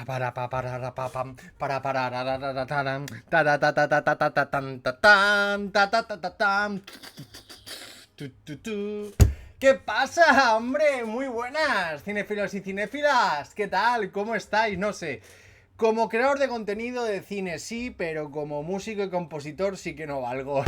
para pa para pa pam para tarararataran, taratatatatatan, tatan, tatatatatam, tu. ¿Qué pasa, hombre? Muy buenas, cinéfilos y cinéfilas. ¿Qué tal? ¿Cómo estáis? No sé. Como creador de contenido de cine sí, pero como músico y compositor sí que no valgo.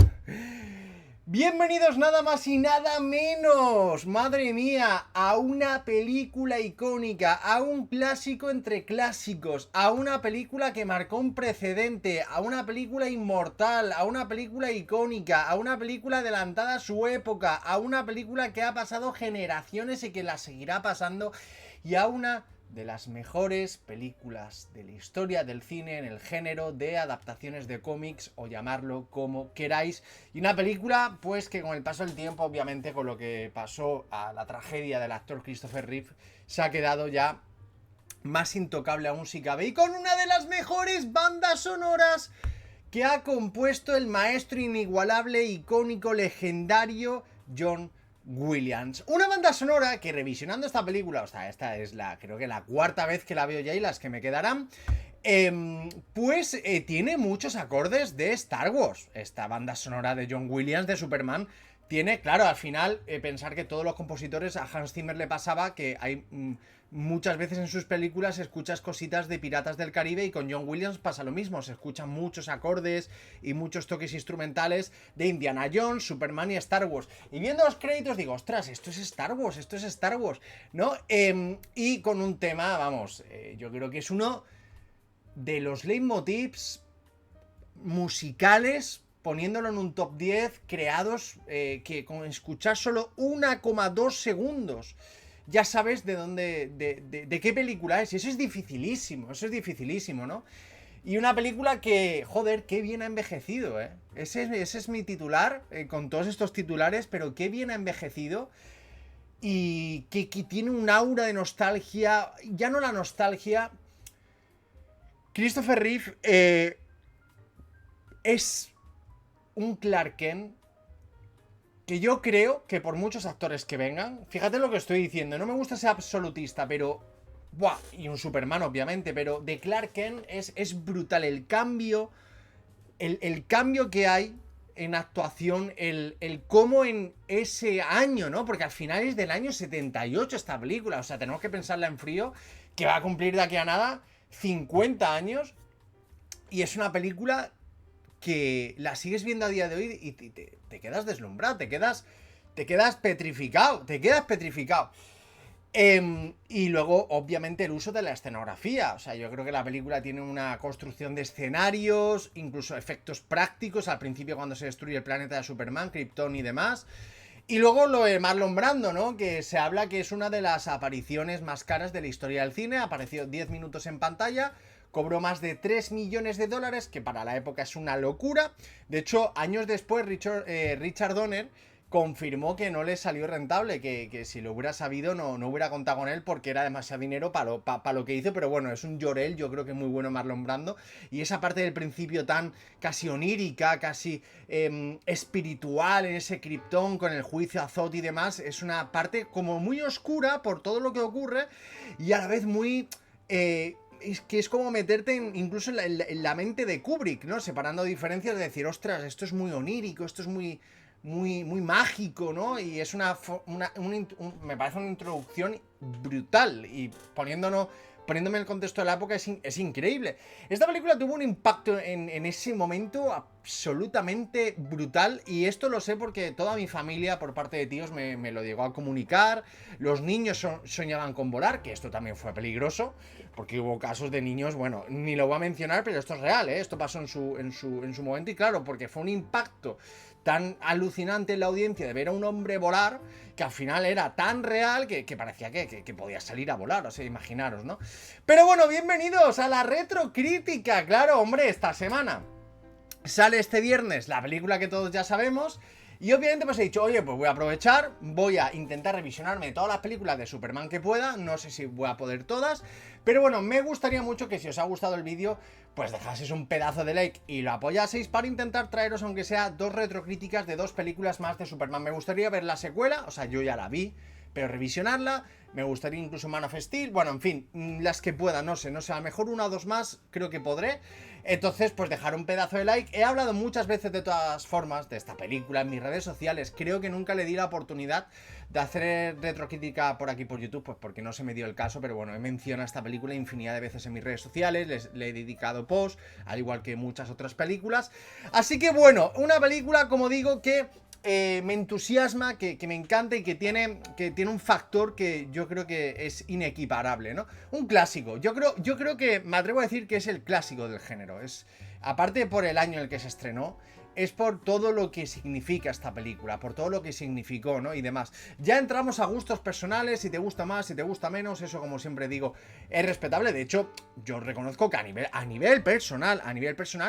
Bienvenidos nada más y nada menos, madre mía, a una película icónica, a un clásico entre clásicos, a una película que marcó un precedente, a una película inmortal, a una película icónica, a una película adelantada a su época, a una película que ha pasado generaciones y que la seguirá pasando, y a una de las mejores películas de la historia del cine en el género de adaptaciones de cómics, o llamarlo como queráis, y una película pues que con el paso del tiempo, obviamente con lo que pasó a la tragedia del actor Christopher Reeve, se ha quedado ya más intocable aún si cabe, y con una de las mejores bandas sonoras que ha compuesto el maestro inigualable, icónico, legendario John Williams. Una banda sonora que, revisionando esta película, o sea, esta es creo que la cuarta vez que la veo ya y las que me quedarán, tiene muchos acordes de Star Wars. Esta banda sonora de John Williams de Superman tiene, claro, al final, pensar que todos los compositores, a Hans Zimmer le pasaba que hay muchas veces en sus películas escuchas cositas de Piratas del Caribe, y con John Williams pasa lo mismo, se escuchan muchos acordes y muchos toques instrumentales de Indiana Jones, Superman y Star Wars. Y viendo los créditos digo, ostras, esto es Star Wars, ¿no? Y con un tema, vamos, yo creo que es uno de los leitmotivs musicales, poniéndolo en un top 10, creados que con escuchar solo 1,2 segundos ya sabes de dónde, de qué película es. Y eso es dificilísimo, ¿no? Y una película que, joder, qué bien ha envejecido, ¿eh? Ese es mi titular, con todos estos titulares, pero qué bien ha envejecido. Y que tiene un aura de nostalgia, ya no la nostalgia. Christopher Reeve es un Clark Kent que yo creo que por muchos actores que vengan, fíjate lo que estoy diciendo, no me gusta ser absolutista, pero... Buah, y un Superman obviamente, pero de Clark Kent es brutal el cambio, el cambio que hay en actuación, el cómo en ese año, ¿no? Porque al final es del año 78 esta película, o sea, tenemos que pensarla en frío, que va a cumplir de aquí a nada 50 años, y es una película que la sigues viendo a día de hoy y te quedas deslumbrado, te quedas petrificado, y luego, obviamente, el uso de la escenografía. O sea, yo creo que la película tiene una construcción de escenarios, incluso efectos prácticos al principio cuando se destruye el planeta de Superman, Krypton y demás. Y luego lo de Marlon Brando, ¿no? Que se habla que es una de las apariciones más caras de la historia del cine. Apareció 10 minutos en pantalla, cobró más de 3 millones de dólares, que para la época es una locura. De hecho, años después, Richard Donner confirmó que no le salió rentable, que si lo hubiera sabido no hubiera contado con él, porque era demasiado dinero para lo que hizo. Pero bueno, es un llorel, yo creo que muy bueno Marlon Brando. Y esa parte del principio tan casi onírica, casi espiritual, en ese Krypton con el juicio a Zod y demás, es una parte como muy oscura por todo lo que ocurre, y a la vez muy... es que es como meterte incluso en la mente de Kubrick, ¿no? Separando diferencias, de decir, ostras, esto es muy onírico, esto es muy mágico, ¿no? Y es me parece una introducción brutal, y poniéndome en el contexto de la época es increíble. Esta película tuvo un impacto en ese momento absolutamente brutal, y esto lo sé porque toda mi familia, por parte de tíos, me lo llegó a comunicar. Los niños soñaban con volar, que esto también fue peligroso, porque hubo casos de niños, bueno, ni lo voy a mencionar, pero esto es real, ¿eh? Esto pasó en su momento, y claro, porque fue un impacto tan alucinante en la audiencia de ver a un hombre volar, que al final era tan real que parecía que podía salir a volar, o sea, imaginaros, ¿no? Pero bueno, bienvenidos a la retrocrítica. Claro, hombre, esta semana sale este viernes la película que todos ya sabemos, y obviamente pues he dicho, oye, pues voy a aprovechar, voy a intentar revisionarme todas las películas de Superman que pueda. No sé si voy a poder todas, pero bueno, me gustaría mucho que, si os ha gustado el vídeo, pues dejaseis un pedazo de like y lo apoyaseis, para intentar traeros, aunque sea, dos retrocríticas de dos películas más de Superman. Me gustaría ver la secuela, o sea, yo ya la vi, pero revisionarla. Me gustaría incluso Man of Steel, bueno, en fin, las que pueda, no sé, a lo mejor una o dos más creo que podré. Entonces, pues dejar un pedazo de like. He hablado muchas veces de todas formas de esta película en mis redes sociales. Creo que nunca le di la oportunidad de hacer retrocrítica por aquí por YouTube, pues porque no se me dio el caso, pero bueno, he mencionado esta película infinidad de veces en mis redes sociales, le he dedicado posts, al igual que muchas otras películas. Así que bueno, una película, como digo, que me entusiasma, que me encanta y que tiene un factor que yo creo que es inequiparable, ¿no? Un clásico. Yo creo que me atrevo a decir que es el clásico del género. Es, aparte por el año en el que se estrenó, es por todo lo que significa esta película, por todo lo que significó, ¿no? Y demás. Ya entramos a gustos personales, si te gusta más, si te gusta menos, eso, como siempre digo, es respetable. De hecho, yo reconozco que a nivel personal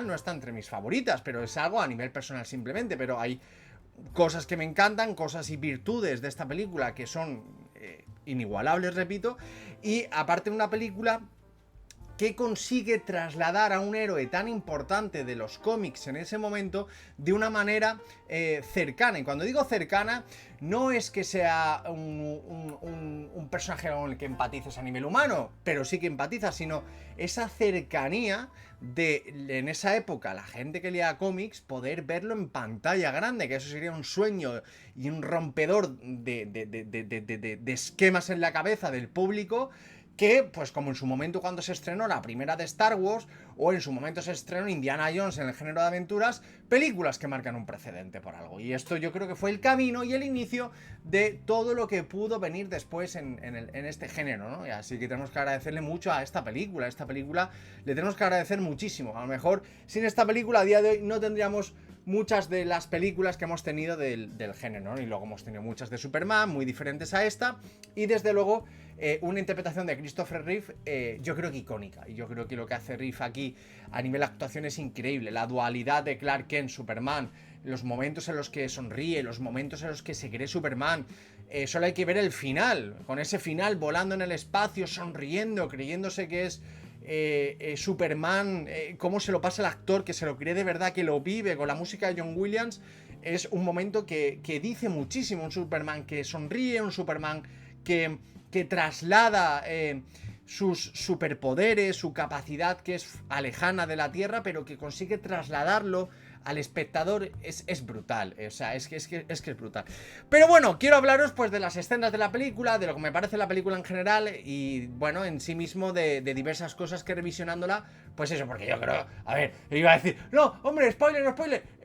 no está entre mis favoritas, pero es algo a nivel personal simplemente, pero hay cosas que me encantan, cosas y virtudes de esta película que son inigualables, repito. Y aparte, una película que consigue trasladar a un héroe tan importante de los cómics en ese momento de una manera cercana. Y cuando digo cercana, no es que sea un personaje con el que empatices a nivel humano, pero sí que empatizas, sino esa cercanía de, en esa época, la gente que leía cómics, poder verlo en pantalla grande, que eso sería un sueño y un rompedor de esquemas en la cabeza del público, que, pues como en su momento cuando se estrenó la primera de Star Wars, o en su momento se estrenó Indiana Jones en el género de aventuras, películas que marcan un precedente por algo. Y esto yo creo que fue el camino y el inicio de todo lo que pudo venir después en este género, ¿no? Y así que tenemos que agradecerle mucho a esta película. A esta película le tenemos que agradecer muchísimo. A lo mejor sin esta película a día de hoy no tendríamos muchas de las películas que hemos tenido del género, ¿no? Y luego hemos tenido muchas de Superman, muy diferentes a esta, y desde luego una interpretación de Christopher Reeve, yo creo que icónica. Y yo creo que lo que hace Reeve aquí a nivel de actuación es increíble. La dualidad de Clark Kent, Superman, los momentos en los que sonríe, los momentos en los que se cree Superman. Solo hay que ver el final, con ese final volando en el espacio, sonriendo, creyéndose que es Superman, cómo se lo pasa el actor, que se lo cree de verdad, que lo vive, con la música de John Williams. Es un momento que dice muchísimo. Un Superman que sonríe, un Superman que traslada sus superpoderes, su capacidad que es alejana de la Tierra, pero que consigue trasladarlo al espectador. Es brutal, o sea, es que es brutal. Pero bueno, quiero hablaros pues de las escenas de la película, de lo que me parece la película en general, y bueno, en sí mismo de diversas cosas que revisionándola, pues eso, porque yo creo, a ver, iba a decir, no, hombre, spoiler, no spoiler.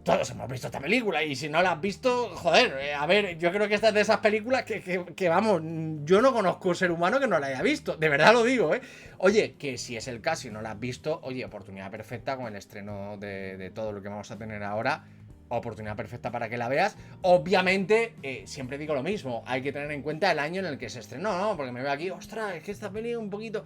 Todos hemos visto esta película, y si no la has visto, joder, a ver, yo creo que esta es de esas películas que vamos, yo no conozco un ser humano que no la haya visto, de verdad lo digo, Oye, que si es el caso y no la has visto, oye, oportunidad perfecta con el estreno de todo lo que vamos a tener ahora, oportunidad perfecta para que la veas. Obviamente, siempre digo lo mismo, hay que tener en cuenta el año en el que se estrenó, ¿no? Porque me veo aquí, ostras, es que esta peli es un poquito...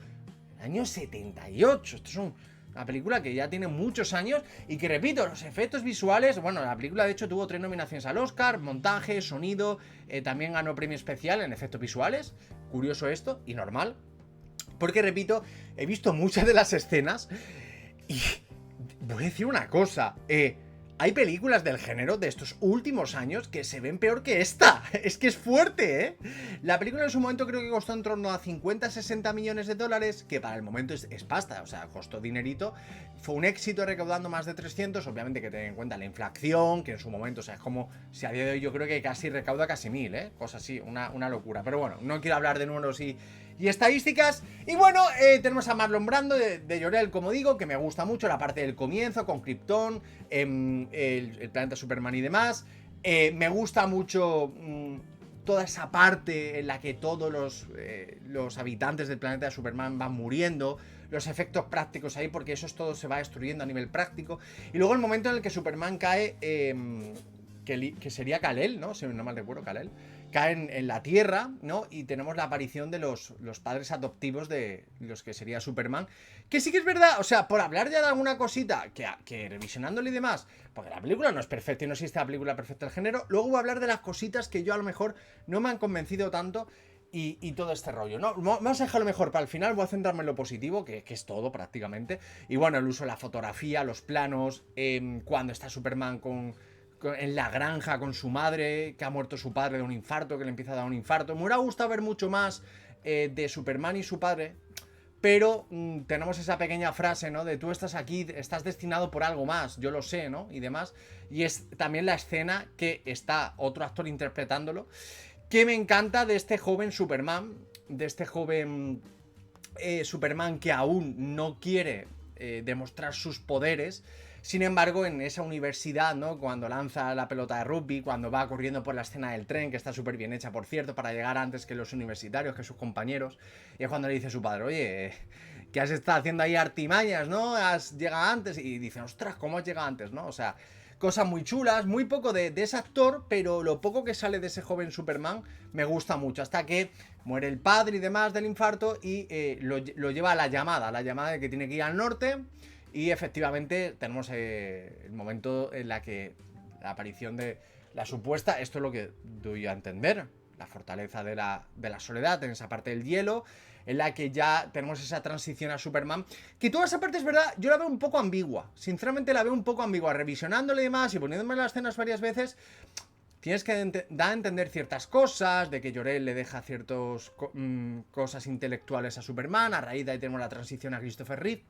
Año 78, esto es una película que ya tiene muchos años y que, repito, los efectos visuales, bueno, la película de hecho tuvo 3 nominaciones al Oscar, montaje, sonido, también ganó premio especial en efectos visuales, curioso esto y normal, porque, repito, he visto muchas de las escenas y voy a decir una cosa, hay películas del género de estos últimos años que se ven peor que esta. Es que es fuerte, La película en su momento creo que costó en torno a 50-60 millones de dólares, que para el momento es pasta, o sea, costó dinerito. Fue un éxito recaudando más de 300, obviamente que tener en cuenta la inflación, que en su momento, o sea, es como si a día de hoy yo creo que casi recauda casi 1000, cosa así, una locura. Pero bueno, no quiero hablar de números y estadísticas. Y bueno, tenemos a Marlon Brando de Jor-El, como digo, que me gusta mucho la parte del comienzo con Krypton, el planeta Superman y demás. Me gusta mucho toda esa parte en la que todos los habitantes del planeta de Superman van muriendo, los efectos prácticos ahí, porque eso todo se va destruyendo a nivel práctico. Y luego el momento en el que Superman cae, que sería Kal-El, ¿no? Si no mal recuerdo, Kal-El. Caen en la Tierra, ¿no? Y tenemos la aparición de los padres adoptivos de los que sería Superman. Que sí que es verdad, o sea, por hablar ya de alguna cosita, que revisionándole y demás, porque la película no es perfecta y no existe la película perfecta del género, luego voy a hablar de las cositas que yo a lo mejor no me han convencido tanto y todo este rollo, ¿no? Vamos a dejarlo mejor para el final, voy a centrarme en lo positivo, que es todo prácticamente. Y bueno, el uso de la fotografía, los planos, cuando está Superman con en la granja con su madre, que ha muerto su padre de un infarto, que le empieza a dar un infarto. Me hubiera gustado ver mucho más de Superman y su padre, pero tenemos esa pequeña frase, ¿no? De tú estás aquí, estás destinado por algo más, yo lo sé, ¿no? Y demás. Y es también la escena que está otro actor interpretándolo, que me encanta de este joven Superman, de este joven Superman que aún no quiere demostrar sus poderes. Sin embargo, en esa universidad, ¿no? Cuando lanza la pelota de rugby, cuando va corriendo por la escena del tren, que está súper bien hecha, por cierto, para llegar antes que los universitarios, que sus compañeros, y es cuando le dice a su padre, oye, ¿qué has estado haciendo ahí artimañas, no? ¿Has llegado antes? Y dice, ostras, ¿cómo has llegado antes, no? O sea, cosas muy chulas, muy poco de ese actor, pero lo poco que sale de ese joven Superman me gusta mucho, hasta que muere el padre y demás del infarto y lo lleva a la llamada de que tiene que ir al norte. Y efectivamente tenemos el momento en la que la aparición de la supuesta, esto es lo que doy a entender, la fortaleza de la soledad, en esa parte del hielo, en la que ya tenemos esa transición a Superman, que toda esa parte es verdad, yo la veo un poco ambigua, sinceramente la veo un poco ambigua, revisionándole y demás y poniéndome las escenas varias veces. Tienes que dar a entender ciertas cosas, de que Jor-El le deja ciertas cosas intelectuales a Superman, a raíz de ahí tenemos la transición a Christopher Reeve.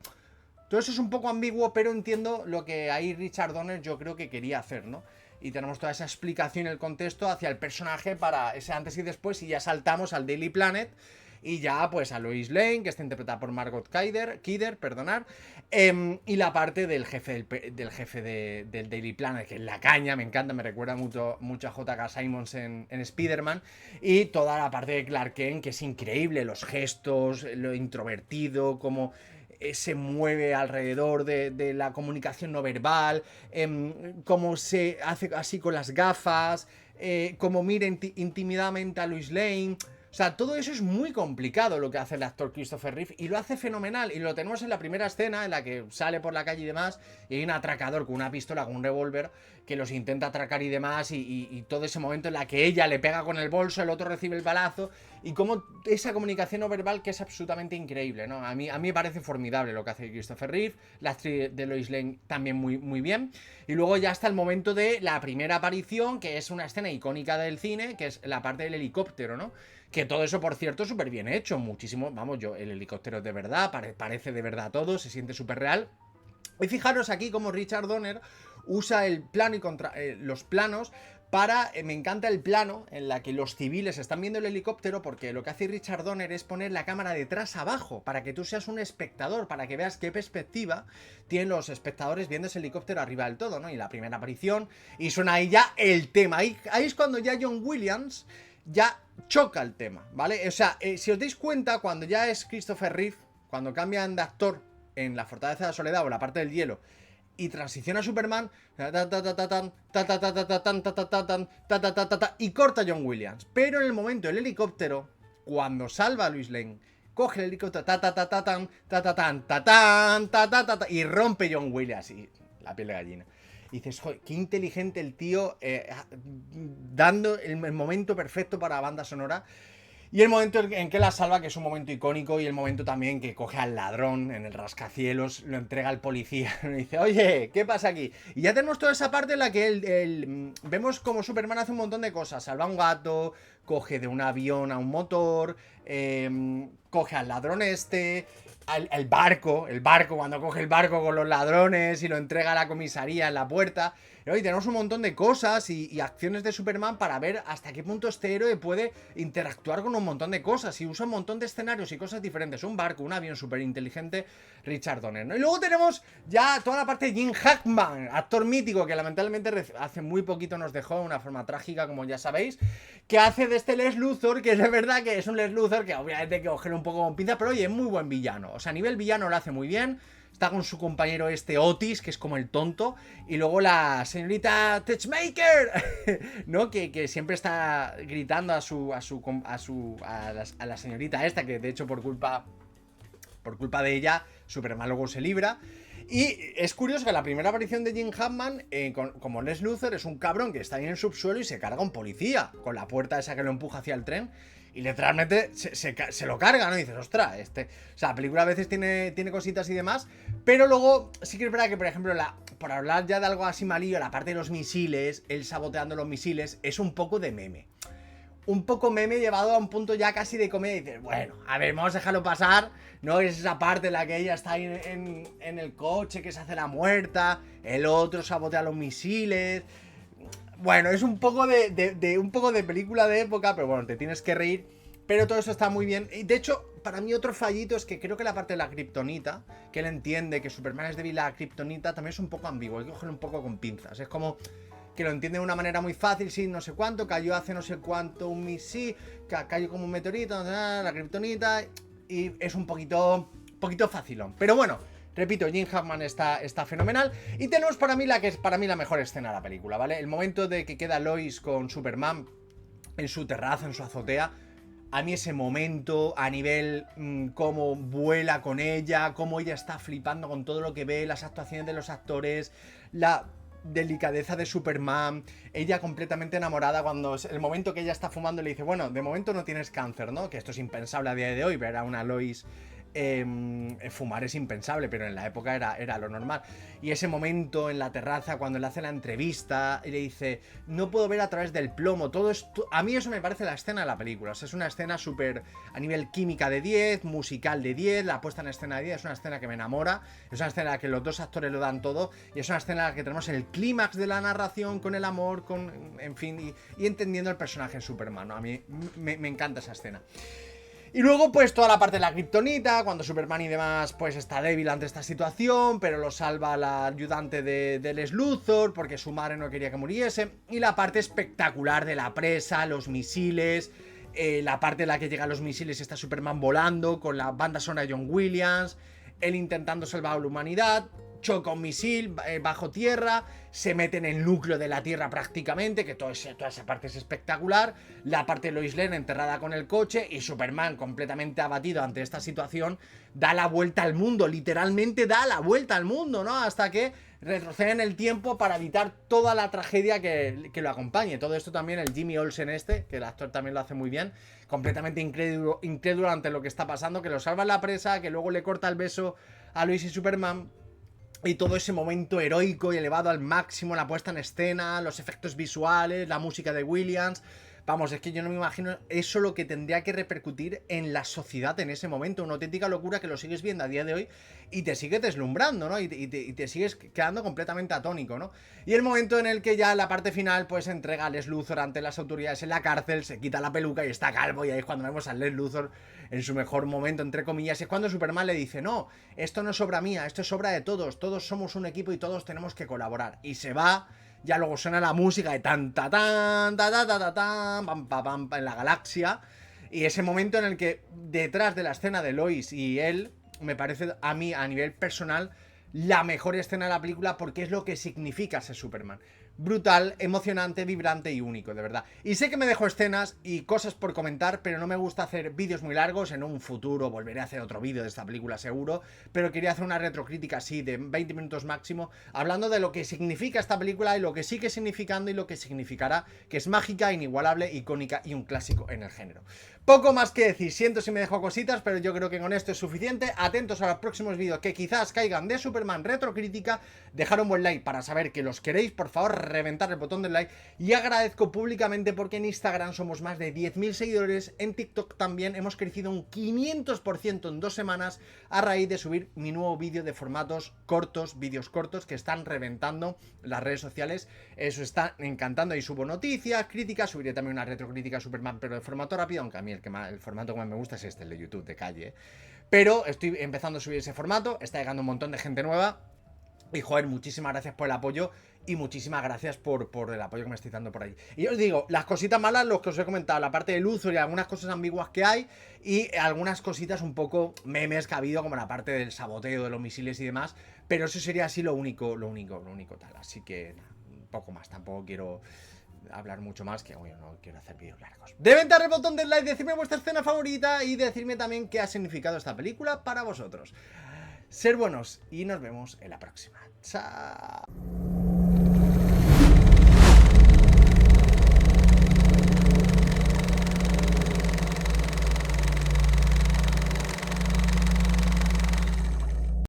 Todo eso es un poco ambiguo, pero entiendo lo que ahí Richard Donner yo creo que quería hacer, ¿no? Y tenemos toda esa explicación, el contexto hacia el personaje para ese antes y después, y ya saltamos al Daily Planet y ya pues a Lois Lane, que está interpretada por Margot Kidder, perdonar, y la parte del jefe del Daily Planet, que es la caña, me encanta, me recuerda mucho a J.K. Simmons en Spider-Man, y toda la parte de Clark Kent, que es increíble, los gestos, lo introvertido, como se mueve alrededor de la comunicación no verbal, cómo se hace así con las gafas, cómo mira intimidamente a Lois Lane. O sea, todo eso es muy complicado lo que hace el actor Christopher Reeve y lo hace fenomenal. Y lo tenemos en la primera escena en la que sale por la calle y demás y hay un atracador con una pistola, con un revólver que los intenta atracar y demás y todo ese momento en la que ella le pega con el bolso, el otro recibe el balazo y como esa comunicación no verbal que es absolutamente increíble, ¿no? A mí me parece formidable lo que hace Christopher Reeve, la actriz de Lois Lane también muy bien. Y luego ya está el momento de la primera aparición, que es una escena icónica del cine, que es la parte del helicóptero, ¿no? Que todo eso, por cierto, súper bien hecho, muchísimo, vamos, el helicóptero es de verdad, parece de verdad todo, se siente súper real. Y fijaros aquí como Richard Donner usa el plano y los planos para, me encanta el plano en la que los civiles están viendo el helicóptero, porque lo que hace Richard Donner es poner la cámara detrás abajo, para que tú seas un espectador, para que veas qué perspectiva tienen los espectadores viendo ese helicóptero arriba del todo, ¿no? Y la primera aparición, y suena ahí ya el tema, ahí es cuando ya John Williams ya choca el tema, ¿vale? O sea, si os dais cuenta, cuando ya es Christopher Reeve, cuando cambian de actor en La Fortaleza de la Soledad o La Parte del Hielo y transiciona a Superman y corta a John Williams, pero en el momento del helicóptero, cuando salva a Lois Lane, coge el helicóptero y rompe John Williams y la piel de gallina. Y dices, joder, qué inteligente el tío, dando el momento perfecto para la banda sonora. Y el momento en que la salva, que es un momento icónico, y el momento también que coge al ladrón en el rascacielos, lo entrega al policía, y dice, oye, ¿qué pasa aquí? Y ya tenemos toda esa parte en la que vemos como Superman hace un montón de cosas. Salva a un gato, coge de un avión a un motor, coge al ladrón el barco, cuando coge el barco con los ladrones y lo entrega a la comisaría en la puerta. Y tenemos un montón de cosas y acciones de Superman para ver hasta qué punto este héroe puede interactuar con un montón de cosas y usa un montón de escenarios y cosas diferentes. Un barco, un avión súper inteligente, Richard Donner, ¿no? Y luego tenemos ya toda la parte de Jim Hackman, actor mítico que lamentablemente hace muy poquito nos dejó de una forma trágica, como ya sabéis, que hace de este Lex Luthor, que es de verdad que es un Lex Luthor que obviamente hay que cogerlo un poco con pinza, pero oye, es muy buen villano. O sea, a nivel villano lo hace muy bien. Está con su compañero Otis, que es como el tonto. Y luego la señorita Techmaker, ¿no? Que siempre está gritando a la señorita esta, que de hecho por culpa de ella, Superman luego se libra. Y es curioso que la primera aparición de Jim Hackman, como Lex Luthor, es un cabrón que está ahí en el subsuelo y se carga a un policía con la puerta esa que lo empuja hacia el tren. Y literalmente se lo carga, ¿no? Y dices, ostras, o sea, la película a veces tiene cositas y demás, pero luego sí que es verdad que, por ejemplo, por hablar ya de algo así malillo, la parte de los misiles, él saboteando los misiles, es un poco de meme. Un poco meme llevado a un punto ya casi de comedia. Y dices, bueno, a ver, vamos a dejarlo pasar. No es esa parte en la que ella está ahí en el coche, que se hace la muerta, el otro sabotea los misiles. Bueno, es un poco un poco de película de época, pero bueno, te tienes que reír. Pero todo eso está muy bien. Y de hecho, para mí otro fallito es que creo que la parte de la kriptonita, que él entiende que Superman es débil a la kriptonita, también es un poco ambiguo. Hay que cogerlo un poco con pinzas. Es como que lo entiende de una manera muy fácil, sí, no sé cuánto, cayó hace no sé cuánto un misil, cayó como un meteorito, la kriptonita, y es un poquito facilón. Pero bueno, repito, Jim Hackman está fenomenal. Y tenemos para mí la que es para mí la mejor escena de la película, ¿vale? El momento de que queda Lois con Superman en su terraza, en su azotea. A mí ese momento, a nivel cómo vuela con ella, cómo ella está flipando con todo lo que ve, las actuaciones de los actores, la delicadeza de Superman, ella completamente enamorada cuando el momento que ella está fumando le dice, bueno, de momento no tienes cáncer, ¿no? Que esto es impensable a día de hoy, ver a una Lois fumar es impensable, pero en la época era lo normal. Y ese momento en la terraza cuando le hace la entrevista y le dice, no puedo ver a través del plomo, todo esto, a mí eso me parece la escena de la película. O sea, es una escena súper a nivel química de 10, musical de 10, la puesta en escena de 10, es una escena que me enamora, es una escena en la que los dos actores lo dan todo y es una escena en la que tenemos el clímax de la narración con el amor, en fin, y entendiendo el personaje en Superman, ¿no? A mí me encanta esa escena. Y luego pues toda la parte de la kriptonita, cuando Superman y demás pues está débil ante esta situación, pero lo salva la ayudante de Lex Luthor porque su madre no quería que muriese. Y la parte espectacular de la presa, los misiles, la parte en la que llegan los misiles y está Superman volando con la banda sonora de John Williams, él intentando salvar a la humanidad. Choca un misil bajo tierra, se mete en el núcleo de la Tierra prácticamente, que toda esa parte es espectacular. La parte de Lois Lane enterrada con el coche y Superman completamente abatido ante esta situación, da la vuelta al mundo, literalmente da la vuelta al mundo, ¿no? Hasta que retrocede en el tiempo para evitar toda la tragedia que lo acompañe. Todo esto también el Jimmy Olsen que el actor también lo hace muy bien, completamente incrédulo ante lo que está pasando, que lo salva en la presa, que luego le corta el beso a Lois y Superman. Y todo ese momento heroico y elevado al máximo, la puesta en escena, los efectos visuales, la música de Williams. Vamos, es que yo no me imagino eso lo que tendría que repercutir en la sociedad en ese momento. Una auténtica locura que lo sigues viendo a día de hoy y te sigue deslumbrando, ¿no? Y te sigues quedando completamente atónico, ¿no? Y el momento en el que ya la parte final pues entrega a Lex Luthor ante las autoridades en la cárcel, se quita la peluca y está calvo, y ahí es cuando vemos a Lex Luthor en su mejor momento, entre comillas. Es cuando Superman le dice, no, esto no es obra mía, esto es obra de todos somos un equipo y todos tenemos que colaborar. Y se va. Ya luego suena la música de tan ta tan ta ta ta ta tan pam pam pam en la galaxia. Y ese momento en el que detrás de la escena de Lois y él, me parece a mí a nivel personal la mejor escena de la película, porque es lo que significa ser Superman. Brutal, emocionante, vibrante y único, de verdad. Y sé que me dejo escenas y cosas por comentar, pero no me gusta hacer vídeos muy largos. En un futuro volveré a hacer otro vídeo de esta película seguro, pero quería hacer una retrocrítica así de 20 minutos máximo, hablando de lo que significa esta película y lo que sigue significando y lo que significará, que es mágica, inigualable, icónica y un clásico en el género. Poco más que decir, siento si me dejo cositas, pero yo creo que con esto es suficiente. Atentos a los próximos vídeos que quizás caigan de Superman retrocrítica. Dejar un buen like para saber que los queréis, por favor, reventar el botón del like. Y agradezco públicamente porque en Instagram somos más de 10.000 seguidores, en TikTok también hemos crecido un 500% en 2 semanas a raíz de subir mi nuevo vídeo de formatos cortos, vídeos cortos que están reventando las redes sociales. Eso está encantando, ahí subo noticias, críticas, subiré también una retrocrítica a Superman, pero de formato rápido, aunque a mí el formato que más me gusta es este, el de YouTube, de calle. Pero estoy empezando a subir ese formato, está llegando un montón de gente nueva. Y joder, muchísimas gracias por el apoyo y muchísimas gracias por el apoyo que me estáis dando por ahí. Y os digo, las cositas malas, los que os he comentado, la parte de Luthor y algunas cosas ambiguas que hay, y algunas cositas un poco memes que ha habido, como la parte del saboteo de los misiles y demás, pero eso sería así lo único tal. Así que nada, un poco más, tampoco quiero hablar mucho más, que bueno, no quiero hacer vídeos largos. Reventar el botón del like, decirme vuestra escena favorita y decirme también qué ha significado esta película para vosotros. Ser buenos y nos vemos en la próxima. Chao.